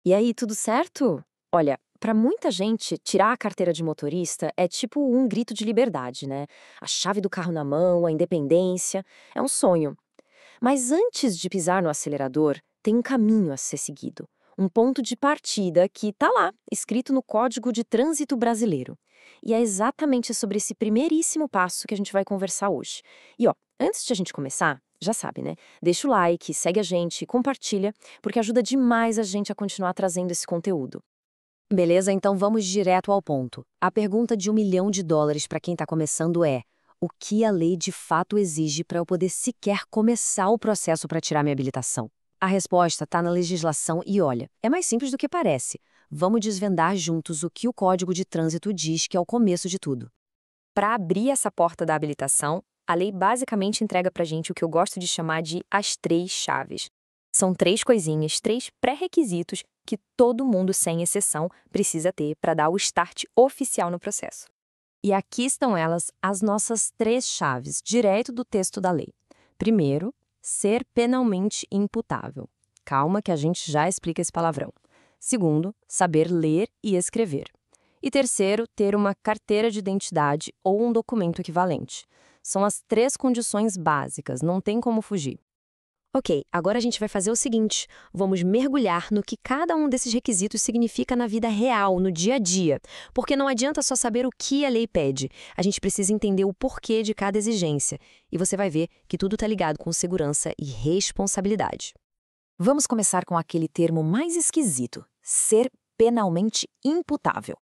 E aí, tudo certo? Olha, para muita gente, tirar a carteira de motorista é tipo um grito de liberdade, né? A chave do carro na mão, a independência, é um sonho. Mas antes de pisar no acelerador, tem um caminho a ser seguido. Um ponto de partida que tá lá, escrito no Código de Trânsito Brasileiro. E é exatamente sobre esse primeiríssimo passo que a gente vai conversar hoje. E ó, antes de a gente começar, já sabe, né? Deixa o like, segue a gente, compartilha, porque ajuda demais a gente a continuar trazendo esse conteúdo. Beleza, então vamos direto ao ponto. A pergunta de US$ 1 milhão para quem está começando é: o que a lei de fato exige para eu poder sequer começar o processo para tirar minha habilitação? A resposta está na legislação e olha, é mais simples do que parece. Vamos desvendar juntos o que o Código de Trânsito diz que é o começo de tudo. Para abrir essa porta da habilitação, a lei basicamente entrega para a gente o que eu gosto de chamar de as três chaves. São três coisinhas, três pré-requisitos que todo mundo, sem exceção, precisa ter para dar o start oficial no processo. E aqui estão elas, as nossas três chaves, direto do texto da lei. Primeiro, ser penalmente imputável. Calma que a gente já explica esse palavrão. Segundo, saber ler e escrever. E terceiro, ter uma carteira de identidade ou um documento equivalente. São as três condições básicas, não tem como fugir. Ok, agora a gente vai fazer o seguinte: vamos mergulhar no que cada um desses requisitos significa na vida real, no dia a dia. Porque não adianta só saber o que a lei pede, a gente precisa entender o porquê de cada exigência. E você vai ver que tudo está ligado com segurança e responsabilidade. Vamos começar com aquele termo mais esquisito: ser penalmente imputável.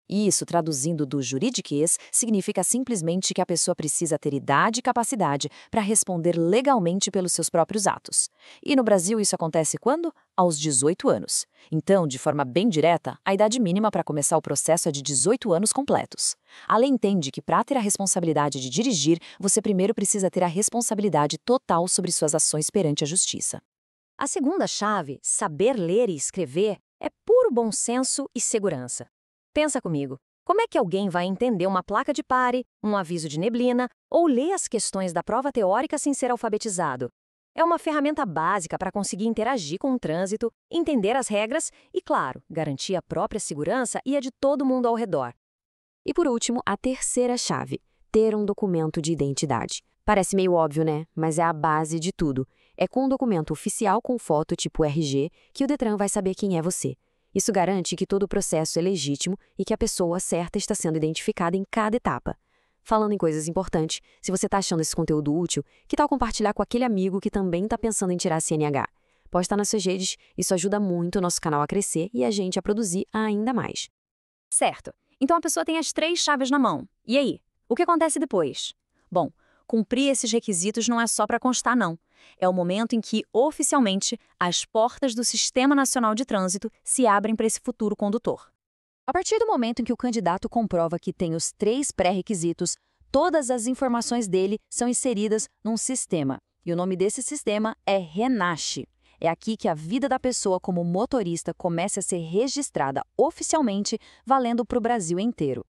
Isso, traduzindo do juridiquês, significa simplesmente que a pessoa precisa ter idade e capacidade para responder legalmente pelos seus próprios atos. E no Brasil isso acontece quando? Aos 18 anos. Então, de forma bem direta, a idade mínima para começar o processo é de 18 anos completos. A lei entende que para ter a responsabilidade de dirigir, você primeiro precisa ter a responsabilidade total sobre suas ações perante a justiça. A segunda chave, saber ler e escrever, é puro bom senso e segurança. Pensa comigo, como é que alguém vai entender uma placa de pare, um aviso de neblina ou ler as questões da prova teórica sem ser alfabetizado? É uma ferramenta básica para conseguir interagir com o trânsito, entender as regras e, claro, garantir a própria segurança e a de todo mundo ao redor. E por último, a terceira chave: ter um documento de identidade. Parece meio óbvio, né? Mas é a base de tudo. É com um documento oficial com foto tipo RG que o Detran vai saber quem é você. Isso garante que todo o processo é legítimo e que a pessoa certa está sendo identificada em cada etapa. Falando em coisas importantes, se você está achando esse conteúdo útil, que tal compartilhar com aquele amigo que também está pensando em tirar a CNH? Posta nas suas redes, isso ajuda muito o nosso canal a crescer e a gente a produzir ainda mais. Certo. Então a pessoa tem as três chaves na mão. E aí? O que acontece depois? Bom, cumprir esses requisitos não é só para constar, não. É o momento em que, oficialmente, as portas do Sistema Nacional de Trânsito se abrem para esse futuro condutor. A partir do momento em que o candidato comprova que tem os três pré-requisitos, todas as informações dele são inseridas num sistema. E o nome desse sistema é RENASCE. É aqui que a vida da pessoa como motorista começa a ser registrada oficialmente, valendo para o Brasil inteiro.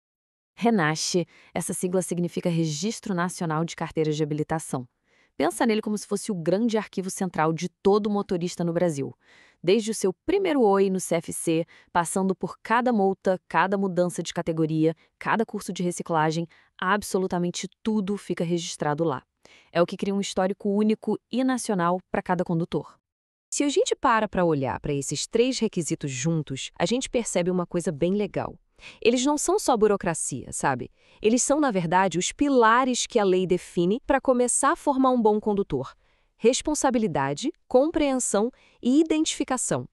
RENASCE, essa sigla significa Registro Nacional de Carteiras de Habilitação. Pensa nele como se fosse o grande arquivo central de todo motorista no Brasil. Desde o seu primeiro oi no CFC, passando por cada multa, cada mudança de categoria, cada curso de reciclagem, absolutamente tudo fica registrado lá. É o que cria um histórico único e nacional para cada condutor. Se a gente para olhar para esses três requisitos juntos, a gente percebe uma coisa bem legal. Eles não são só burocracia, sabe? Eles são, na verdade, os pilares que a lei define para começar a formar um bom condutor: responsabilidade, compreensão e identificação.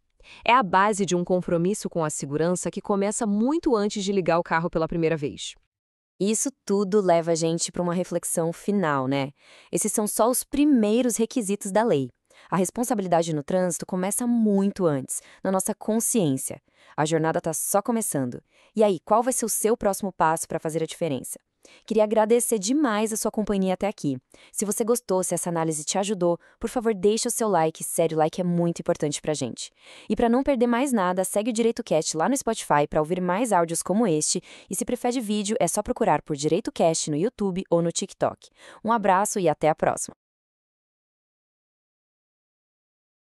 É a base de um compromisso com a segurança que começa muito antes de ligar o carro pela primeira vez. Isso tudo leva a gente para uma reflexão final, né? Esses são só os primeiros requisitos da lei. A responsabilidade no trânsito começa muito antes, na nossa consciência. A jornada está só começando. E aí, qual vai ser o seu próximo passo para fazer a diferença? Queria agradecer demais a sua companhia até aqui. Se você gostou, se essa análise te ajudou, por favor, deixa o seu like. Sério, o like é muito importante pra gente. E para não perder mais nada, segue o DireitoCast lá no Spotify para ouvir mais áudios como este. E se prefere vídeo, é só procurar por DireitoCast no YouTube ou no TikTok. Um abraço e até a próxima.